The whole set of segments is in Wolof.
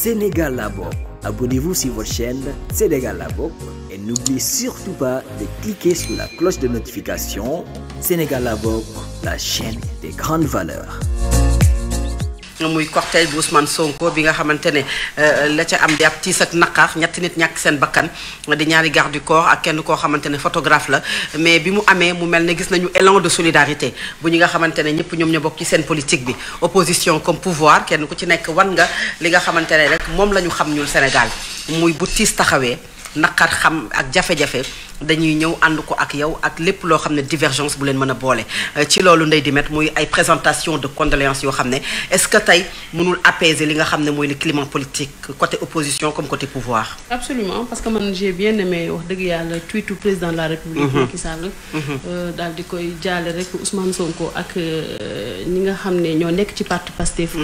Sénégal la bokk. Abonnez-vous sur votre chaîne Sénégal la bokk et n'oubliez surtout pas de cliquer sur la cloche de notification. Sénégal la bokk, la chaîne des grandes valeurs. muy cortège bu Ousmane Sonko bi nga xamante ne la ca am di ab tiis ak naqar ñetti nit ñàkk seen bakkan di ñaari garde du corps ak kenn koo xamante ne photographe la mais bi mu amee mu mel ne gis nañu élan de solidarité bu ñi nga xamante ne ñëpp ñoom ñoo bokk ci seen politique bi opposition comme pouvoir kenn ku ci nekk wan nga li nga xamante ne rek moom la ñu xam ñun Sénégal muy bu tiis taxawee naqar xam ak jafe-jafe dañuy ñëw ànd ko ak yow ak lépp loo xam ne divergence bu leen mën a boole ci loolu Ndeye Dimet muy ay présentation de condoléances yoo xam ne est-ce que tey mënul apaiser li nga xam ne mooy le climat politique côté opposition comme côté pouvoir. Absolument, parce que man j'ai bien aimé wax dëgg yàlla tweetu président de la République Macky Sall daal di koy jaale rek Ousmane Sonko ak ñi nga xam ne ñoo nekk ci parti Pastef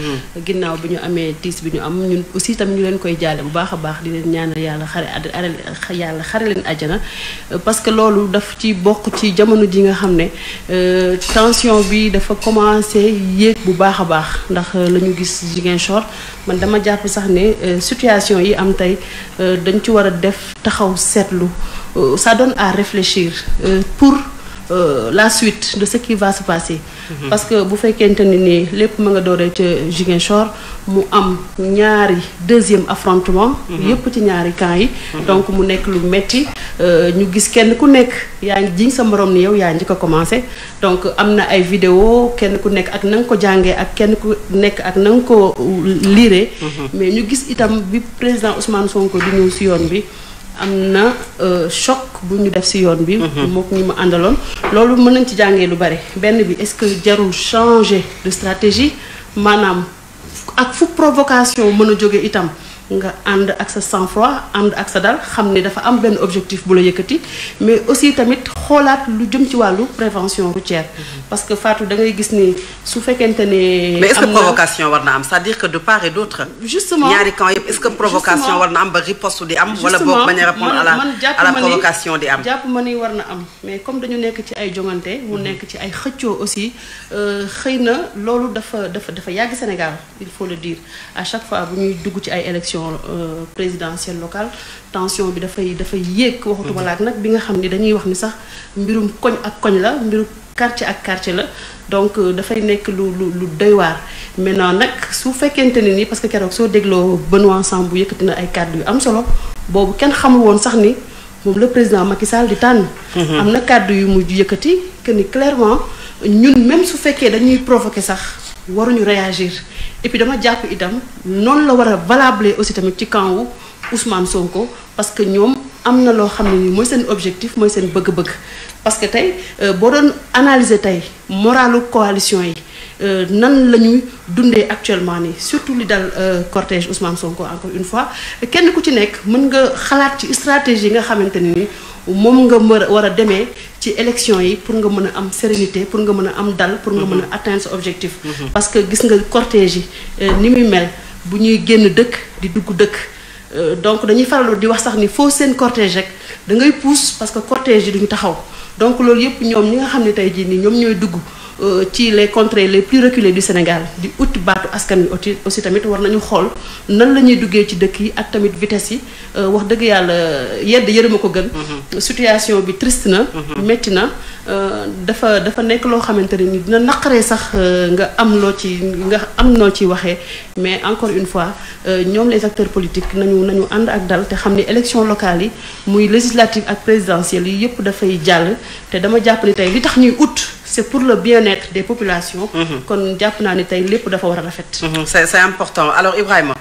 ginnaaw bi ñu amee tiis bi ñu am ñun aussi tamit ñu leen koy jaale bu baax a baax di leen ñaanal yàlla xare leen àjjana. Parce que loolu daf ci bokk ci jamono ji nga xam ne tension bi dafa commencé yéeg bu baax a baax ndax la ñu gis Ziguinchor man dama jàpp sax ne situation yi am tey dañ ci war a def taxaw seetlu ça donne à réfléchir pour la suite de ce qui va se passer. Parce que bu fekkente ni lépp ma nga dooree ca Ziguinchor mu am ñaari deuxième affrontement yépp ci ñaari camp yi donc mu nekk lu metti ñu gis kenn ku nekk yaa ngi jiñ sa morom ni yow yaa njëkk a commencé donc am na ay vidéo kenn ku nekk ak na nga ko jàngee ak kenn ku nekk ak na nga ko liiree mais ñu gis itam bi président Ousmane Sonko di ñëw si yoon bi am na choc bu ñu def ci yoon bi mook ñi ma àndaloon loolu mën nañ ci jàngee lu bari benn bi est-ce que jarul changer de stratégie maanaam ak fu provocation mën a jóge itam nga ànd ak sa sang-froid ànd ak sa dal xam ne dafa am benn objectif bu la yëkkati mais aussi tamit xoolaat lu jëm ci wàllu prévention routière parce que Fatou da ngay gis ni su fekkente ne mais est-ce que provocation war na am c'est-à-dire que de part et d'autre justement ñaari camp yëpp est-ce que provocation war na am ba riposte di am wala boog bañ a répondre à la provocation di am jàpp ma ni war na am mais comme dañu nekk ci ay jongante mu nekk ci ay xëccoo aussi xëy na loolu dafa yàgg Sénégal il faut le dire à chaque fois bu ñuy dugg ci ay élections présidentielle locale tension bi dafay yéeg waxatuma laak nag bi nga xam ni dañuy wax ni sax mbirum koñ ak koñ la mbirum quartier ak quartier la donc dafay nekk lu doy waar maintenant nag su fekkente ne ni parce que keroog soo dégloo Benoît Sambou yëkkati na ay kàddu yu am solo boobu kenn xamul woon sax ni moom le président Macky Sall di tànn am na kàddu yu mujj yëkkati que ni clairement ñun même su fekkee dañuy provoquer sax waruñu réagir et puis dama jàpp itam noonu la war a valable aussi tamit ci camp wu Ousmane Sonko parce que ñoom am na loo xam ne nii mooy seen objectif mooy seen bëgg-bëgg parce que tey boo doon analyser tey moralu coalition yi nan la ñuy dundee actuellement nii surtout li dal cortège Ousmane Sonko encore une fois kenn ku ci nekk mën nga xalaat ci stratégie nga xamante ne ni moom nga war a demee ci élection yi pour nga mën a am sérénité pour nga mën a am dal pour nga mën a atteindre sa objectif parce que gis nga cortège yi ni muy mel bu ñuy génn dëkk di dugg dëkk donc dañuy faral di wax sax ni foo seen cortège rek da ngay pousse parce que cortège yi duñu taxaw donc loolu yëpp ñoom ñi nga xam ne tey jii nii ñoom ñooy dugg ci les contrées les plus reculées du Sénégal di ut baatu askan wi aussi tamit war nañu xool nan la ñuy duggee ci dëkk yi ak tamit vitesse yi wax dëgg yàlla yedd yërëma ko gën situation bi triste na métti na dafa nekk loo xamante ne ni dina naqaree sax nga am noo ci waxee mais encore une fois ñoom les acteurs politiques nañu ànd ak dal te xam ni élection locale yi muy législative ak présidentielle yi yëpp dafay jàll te dama jàpp ni tey li tax ñuy ut c'est pour le bien-être des populations. kon jàpp naa ni tey lépp dafa war a rafet. c'est important alors Ibrahima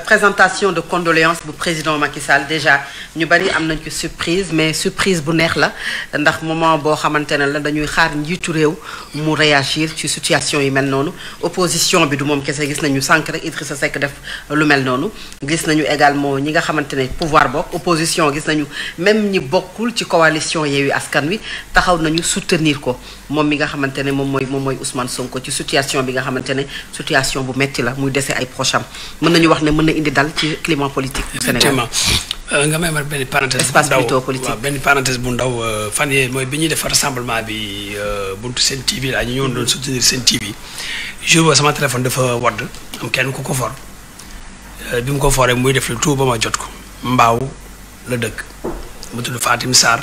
présentation de condoléances bu président Macky Sall déjà ñu bari am nañ ko surprise mais surprise bu neex la ndax moment boo xamante ne la dañuy xaar njiitu réew mu réagir ci situation yi mel noonu opposition bi du moom kese gis nañu sànq rek Idrissa Seck def lu mel noonu gis nañu également ñi nga xamante ne pouvoir bokk opposition gis nañu même ñi bokkul ci coalition Yewwi Askan Wi taxaw nañu soutenir ko moom mi nga xamante ne moom mooy Ousmane Sonko ci situation bi nga xamante ne situation bu metti la muy dese ay proches am mën nañu wax ne mën na indi dal ci climat politique du Sénégal. nga may ma benn parenthèse bu ndaw waaw benn parenthèse bu ndaw fan yee mooy bi ñuy def rassemblement bi buntu Sen TV la ñu ñëwoon doon soutenir Sen TV jour ba sama téléphone dafa wadd am kenn ku ko for bi mu ko foree muy def le tout ba ma jot ko mbaaw la dëkk mu tudd Fatim Sarr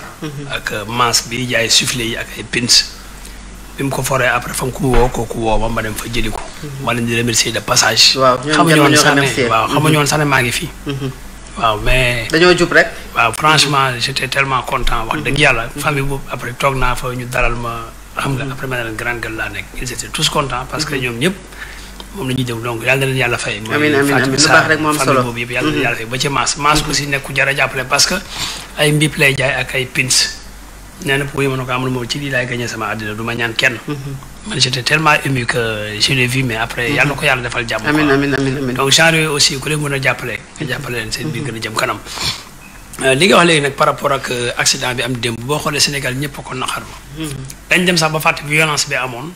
ak Mass bi jaay soufflé yi ak ay pins bi mu ko foree après fa mu ko woo kooku woo ma dem fa jëli ko ma leen di remercier de passage xamuñu woon sax ne maa ngi fii waaw mais dañoo jub rek waaw franchement j'étais tellement content wax dëgg yàlla famille boobu après toog naa fa ñu dalal ma xam nga après ma ne leen grande gueule laa nekk ils étaient tous contents parce que ñoom ñëpp moom la ñuy déglu donc yàlla na leen yàlla fay amiin lu baax rek moom solo famille boobu yëpp yàlla na leen yàlla fay ba ci Mass aussi nekk ku jar a jàppale parce que ay mbip lay jaay ak ay pins nee na pour yi ma ne ko amul moom ci lii laay gagné sama àddina du ma ñaan kenn man j'étais tellement ému que je l'ai vu mais après yàlla na ko yàlla defal jàmm amiin donc genre yooyu aussi ku leen mën a jàppale nga jàppale leen seen biir gën a jëm kanam li nga wax léegi nag par rapport ak accident bi am démb boo xoolee Sénégal ñëpp ko naqarlu dañ dem sax ba fàtte violence bi amoon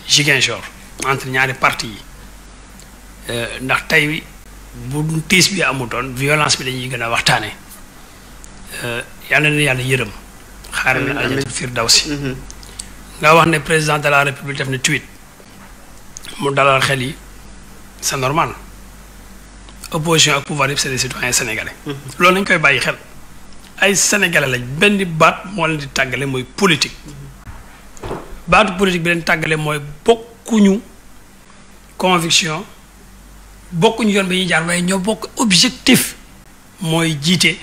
Ziguinchor entre ñaari parti yi ndax tey bu tiis bi amutoon violence bi dañuy gën a waxtaane yàlla na yàlla yërëm xaaral na aljannatul firdawsi nga wax ne président de la république def na tweet mu dalal xel yi c'est normal opposition ak pouvoir yëpp c'est des citoyens sénégalais loolu nañ koy bàyyi xel ay sénégalais lañ benn baat moo leen di tàggale mooy politique baatu politique bi leen tàggale mooy bokkuñu conviction bokkuñu yoon bi ñuy jaar waaye ñoo bokk objectif mooy jiite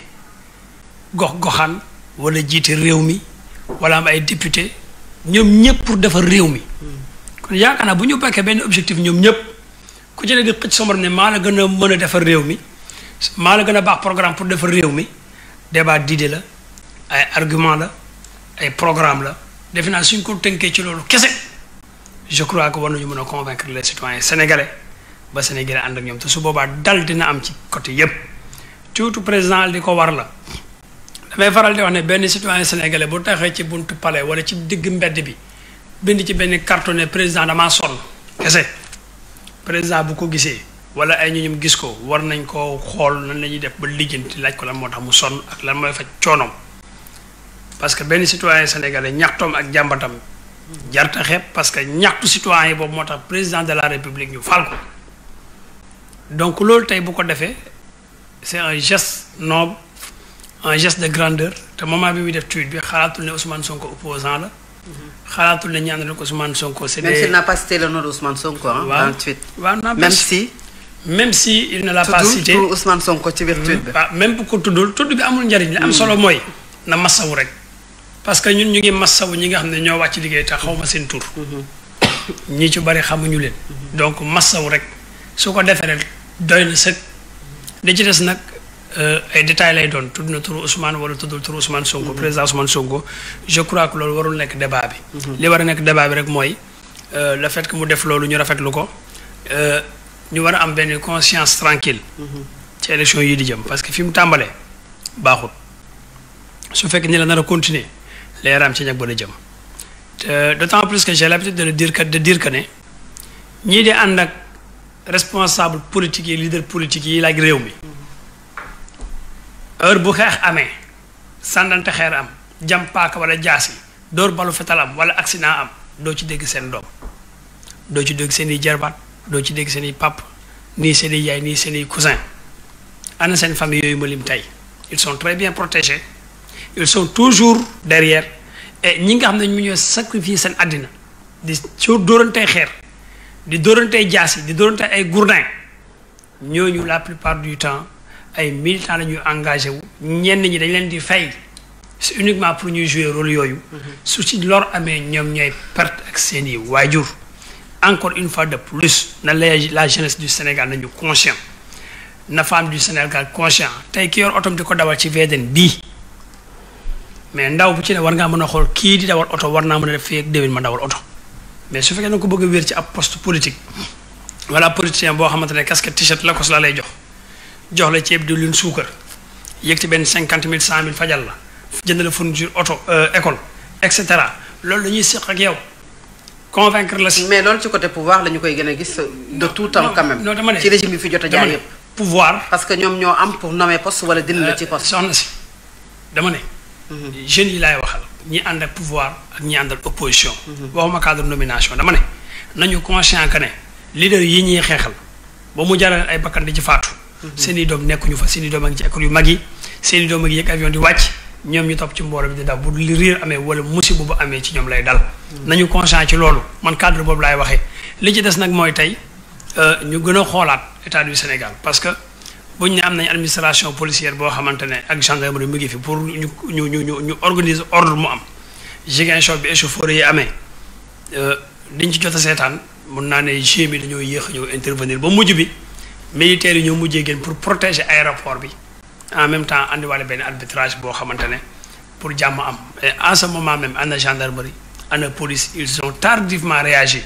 gox-goxaan wala jiite réew mi wala am ay député ñoom ñëpp pour defar réew mi kon yaakaar naa bu ñu bokkee benn objectif ñoom ñëpp ku ci ne di xëcc somar ne maa la gën a mën a defar réew mi maa la gën a baax programme pour defar réew mi débat d'idée la ay argument la ay programme la defe naa suñ ko tënkee ci loolu kese je crois que war nañu mën a convaincre les citoyens sénégalais ba sénégalais ànd ak ñoom te su boobaa dal dina am ci côté yëpp surtout président di ko war la damay faral di wax ne benn citoyen sénégalais bu taxee ci buntu palais wala ci digg mbedd bi bind ci benn cartonné président damaa sonn kese président bu ko gisee wala ay ñuñum gis ko war nañ koo xool nan la ñuy def ba lijjanti laaj ko lan moo tax mu sonn ak lan mooy faj coonoom parce que benn citoyen sénégalais ñaxtoom ak jàmbatam jarta xeeb parce que ñaxtu citoyen yi boobu moo tax président de la république ñu fal ko donc loolu tey bu ko defee c'est un geste noble un geste de grandeur te moment bi muy def tweet bi xalaatul ne Ousmane Sonko opposant la xalaatul ne ñaanal ko Ousmane Sonko c'est même s'il n'a pas cité le nom d'Ousmane Sonko dans le tweet même si il ne l'a pas cité Ousmane Sonko ci biir tweet bi même bu ko tuddul tudd bi amul njariñ li am solo mooy na massawu rek parce que ñun ñu ngi massawu ñi nga xam ne ñoo wàcc liggéey te xaw ma seen tur ñi ci bari xamuñu leen donc massawu rek su ko defee rek doy na sëg li ci des nag ay détails lay doon tudd na turu Ousmane wala tuddul turu Ousmane Sonko président Ousmane Sonko je crois que loolu warul nekk débat bi li war a nekk débat bi rek mooy le fait que mu def loolu ñu rafetlu ko ñu war a am benn conscience tranquille ci élection yi di jëm parce que fi mu tàmbalee baaxut su fekkee ni la nar a continuer leeraam ci ñag ba la jëm te d'autant plus que j'ai l'habitude de dire que ne ñii di ànd ak responsable politique yi leader politique yi laaj réew mi heure bu xeex amee sàndante xeer am jam paaka wala jaasi dóor balu fetal am wala accident am doo ci dégg seen doom doo ci dégg seen i jarbaat doo ci dégg seen i pap nii seen i yaay nii seen i cousin ana seen famille yooyu ma lim tey ils sont très bien protégés ils sont toujours derrière et ñi nga xam ne ñu ñoo sacrifier seen àddina di soo dóorantey xeer di dóorantey jaasi di dóorantey ay gourdin ñooñu la plupart du temps ay militants la ñuy engagé wu ñenn ñi dañ leen di fay c'est uniquement pour ñuy jouer rôle yooyu su ci lor amee ñoom ñooy perte ak seen i waajur encore une fois de plus na la jeunesse du Sénégal nañu conscient na femme du Sénégal conscient tey ki yor otom di ko dawal ci VDN bii mais ndaw bu ci ne war ngaa mën a xool kii di dawal oto war naa mën a def fii ak déwén ma dawal oto mais su fekkee na ko bëgg a wér ci ab poste politique wala politicien boo xamante ne casquette t-shirt la ko la lay jox la ceeb diwlin suukar yëg ci benn 50 000 100 000 fajal la jënd la fourniture auto école et cetera loolu dañuy seq ak yow convaincre la si. mais loolu ci côté pouvoir la ñu koy gën a gis de tout temps quand même. non dama ne ci régime bi fi jot a jaar yëpp. pouvoir parce que ñoom ñoo am pour nommer poste wala dindi la ci poste. soxna si dama ne. jeunes yi laay waxal ñi ànd ak pouvoir ak ñi ànd ak opposition. waxuma cadre nomination dama ne nañu conscient que ne leader yi ñuy xeexal ba mu jaral ay bakkan di ci faatu seen i doom nekkuñu fa seen i doom ak ci école yu mag yi seen i doom ak yëg avion di wàcc ñoom ñu topp ci mbooloo bi di daw bu li riir amee wala musiba bu amee ci ñoom lay dal. nañu conscient ci loolu man cadre boobu laay waxee li ci des nag mooy tey ñu gën a xoolaat état du Sénégal parce que buñ ne am nañ administration policière boo xamante ne ak gendarmerie mu ngi fi pour ñu organiser ordre mu am Ziguinchor bi échauffourée yi amee diñ ci jot a seetaan mun naa ne GMI dañoo yéex a ñëw intervenir ba mujj bi militaires yi ñoo mujjee génn pour protéger aéroport bi en même temps andiwaale benn arbitrage boo xamante ne pour jàmm am et en ce moment même ana gendarmerie ana police ils ont tardivement réagi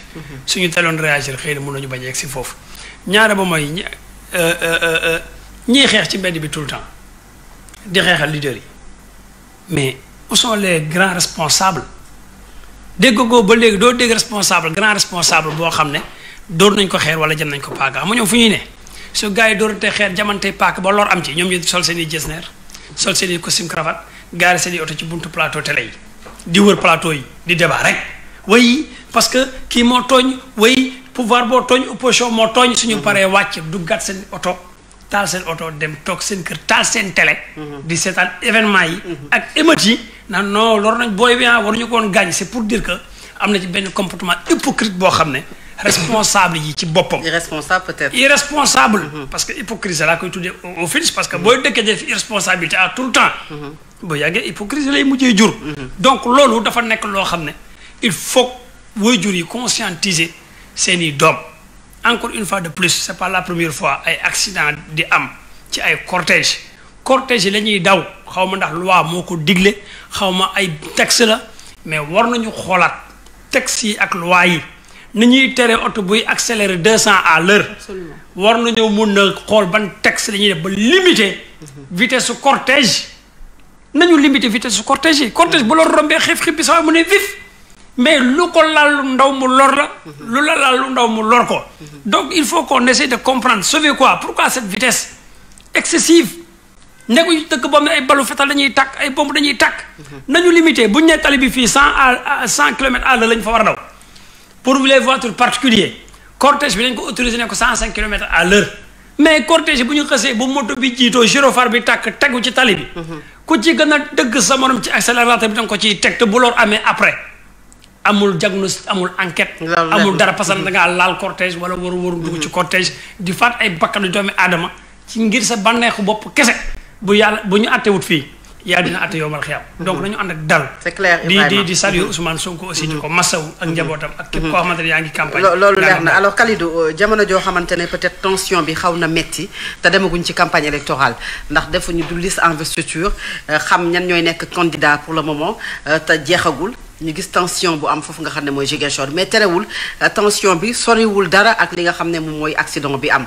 suñu teeloon réagir xëy na mën nañu bañ a yegg si foofu ñaare ba mooy ñii xeex ci mbedd bi tout le temps di xeexal leaders yi mais où sont les grands responsables dégg ko ba léegi doo dégg responsable grand responsable boo xam ne dóor nañ ko xeer wala jëm nañ ko paaka xam nga ñoom fu ñuy ne su gars yi dóorante xeer jamante paaka ba lor am ci ñoom ñu sol seen i jesner sol seen i costume cravate gaari seen i oto ci buntu plateau télé yi di wër plateau yi di débat rek way parce que kii moo tooñ way pouvoir boo tooñ opposition moo tooñ suñu paree wàcc duggaat seen oto taal seen oto dem toog seen kër taal seen télé di seetaan événement yi ak émeutes yi naan non lor nañ booy bi waruñu ko woon gaañ c'est pour dire que am na ci benn comportement hypocrite boo xam ne responsable yi ci boppam irresponsable peut-être irresponsable parce que hypocrisie laa koy tuddee au finish parce que booy dëkkee def irresponsabilité à tout le temps boo yàggee hypocrisie lay mujjee jur donc loolu dafa nekk loo xam ne il faut waajur yi conscientiser seeni doom encore une fois de plus c'est pas la première fois ay accident di am ci ay cortège yi la ñuy daw xaw ma ndax loi moo ko digle xaw ma ay texte la mais war nañu xoolaat texte yi ak loi yi ni ñuy tere oto buy accélérer 200 à l'heure war nañoo mun na xool ban texte la ñuy def ba limiter vitesse su cortège nañu limiter vitesse su cortège yi cortège bu la rombee xib bi sax mu ne vif mais lu ko laal lu ndaw mu lor la lu la laal lu ndaw mu lor ko donc il faut qu'on essaie de comprendre sauver quoi pourquoi cette vitesse excessive nekkuñu dëkk boobu ne ay balu fetal dañuy tàkk ay bombe dañuy tàkk nañu limiter buñu nee tali bi fii 100 kilomètres à l'heure lañ fa war a daw pour les voitures particulières cortège bi dañ ko autorisé ne ko 105 kilomètres à l'heure mais cortège bu ñu xësee bu moto bi jiitoo gyrophare bi tàkk tegu ci tali bi ku ci gën a dëgg sa morom ci accélérateur bi danga ko ciy teg te bu lor amee après amul diagnostic amul enquête amul dara parce que da ngaa laal cortège wala waru dugg ci cortège di faat ay bakkanu doomi aadama ci ngir sa bànneexu bopp kese bu yàlla bu ñu àttewut fii yaa dina àtte yombal xiyam donc nañu ànd ak dal c'est clair di saluer Ousmane Sonko aussi di ko masawu ak njabootam ak képp koo xamante ne yaa ngi campagne loolu leer na alors Kalidou jamono joo xamante ne peut-être tension bi xaw na metti te demaguñ ci campagne électorale ndax defuñu du liste investiture xam ñan ñooy nekk candidat pour le moment te jeexagul ñu gis tension bu am foofu nga xam ne mooy Ziguinchor mais terewul tension bi soriwul dara ak li nga xam ne moom mooy accident bi am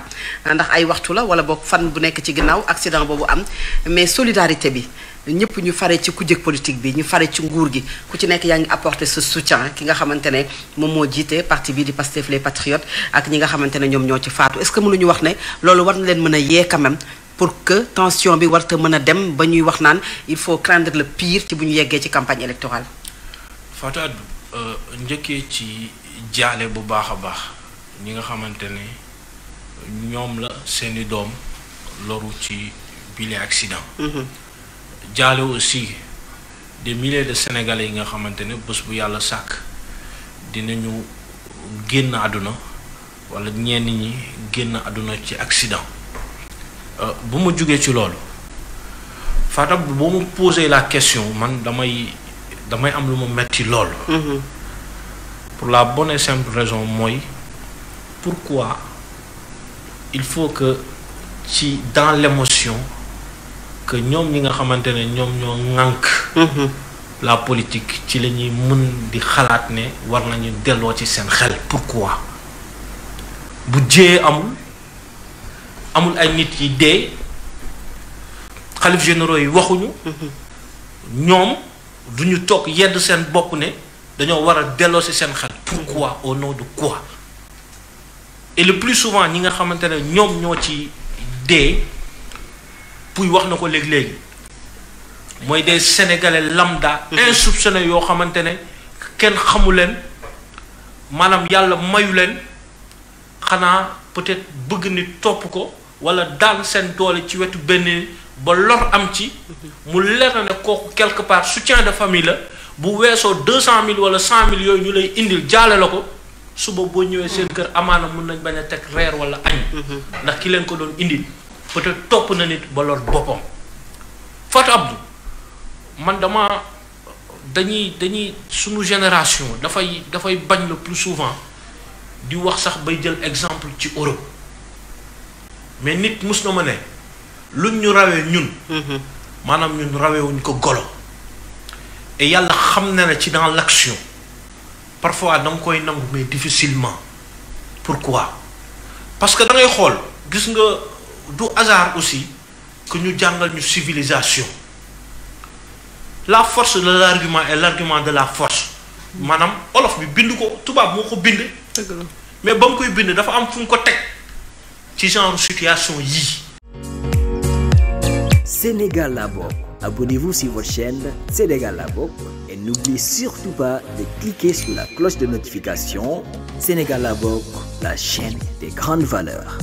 ndax ay waxtu la wala boog fan bu nekk ci ginnaaw accident boobu am mais solidarité bi ñëpp ñu fare ci kujje politique bi ñu fare ci nguur gi ku ci nekk yaa ngi apporter ce soutien ki nga xamante ne moom moo jiite parti bi di Pastef les Patriotes ak ñi nga xamante ne ñoom ñoo ci faatu est-ce que mënuñu wax ne loolu war na leen mën a yee quand même pour que tension bi warta mën a dem ba ñuy wax naan il faut craindre le pire ci bu ñu yeggee ci campagne électorale. Fatou Adou njëkkee ci jaale bu baax a baax ñi nga xamante ne ñoom la seeni doom loru ci bile accident. jaale aussi des milliers de Sénégalais yi nga xamante ne bés bu yàlla sàkk dinañu génn àdduna wala ñenn ñi génn àdduna ci accident bu ma jógee ci loolu Fatou boo ma posé la question man damay am lu ma metti loolu pour la bonne et simple raison mooy pourquoi il faut que ci dans l'émotion que ñoom ñi nga xamante ne ñoom ñoo ŋànk la politique ci la ñuy mën di xalaat ne war nañu delloo ci seen xel pourquoi bu jiyee amul ay nit yi dee xalif généraux yi waxuñu ñoom duñu toog yedd seen bopp ne dañoo war a delloo ci seen xel pourquoi au nom de quoi et le plus souvent ñi nga xamante ne ñoom ñoo ci dee puy wax na ko léegi-léegi mooy des Sénégalais lambda insoupçonnés yoo xamante ne kenn xamu leen maanaam yàlla mayu leen xanaa peut-être bëgg nit topp ko wala daan seen doole ci wetu benn ba lor am ci mu leer na ne kooku quelque part soutien de famille la bu weesoo 200 000 wala 100 000 yooyu ñu lay indil jaale la ko suba boo ñëwee seen kër amaana mun nañ bañ a teg reer wala añ ndax ki leen ko doon indil peut-être topp na nit ba lor boppam. Fatou Abdou man dañuy sunu génération dafay bañ le plus souvent di wax sax bay jël exemple ci Europe mais nit mus na ma ne luñ ñu rawee ñun maanaam ñun rawewuñ ko golo et yàlla xam na ne ci dans l'action parfois da nga koy nangu mais difficilement. Pourquoi? Parce que da ngay xool gis nga du hasard aussi que ñu jàngal ñu civilisation. La force de l'argument est l'argument de la force maanaam olof bi bind ko tubaab moo ko bind mais ba mu koy bind dafa am fu mu ko teg ci genre situation yii. Sénégal la bokk. Abonnez-vous sur votre chaîne Sénégal la bokk et n'oubliez surtout pas de cliquer sur la cloche de notification. Sénégal la bokk, la chaîne des grandes valeurs.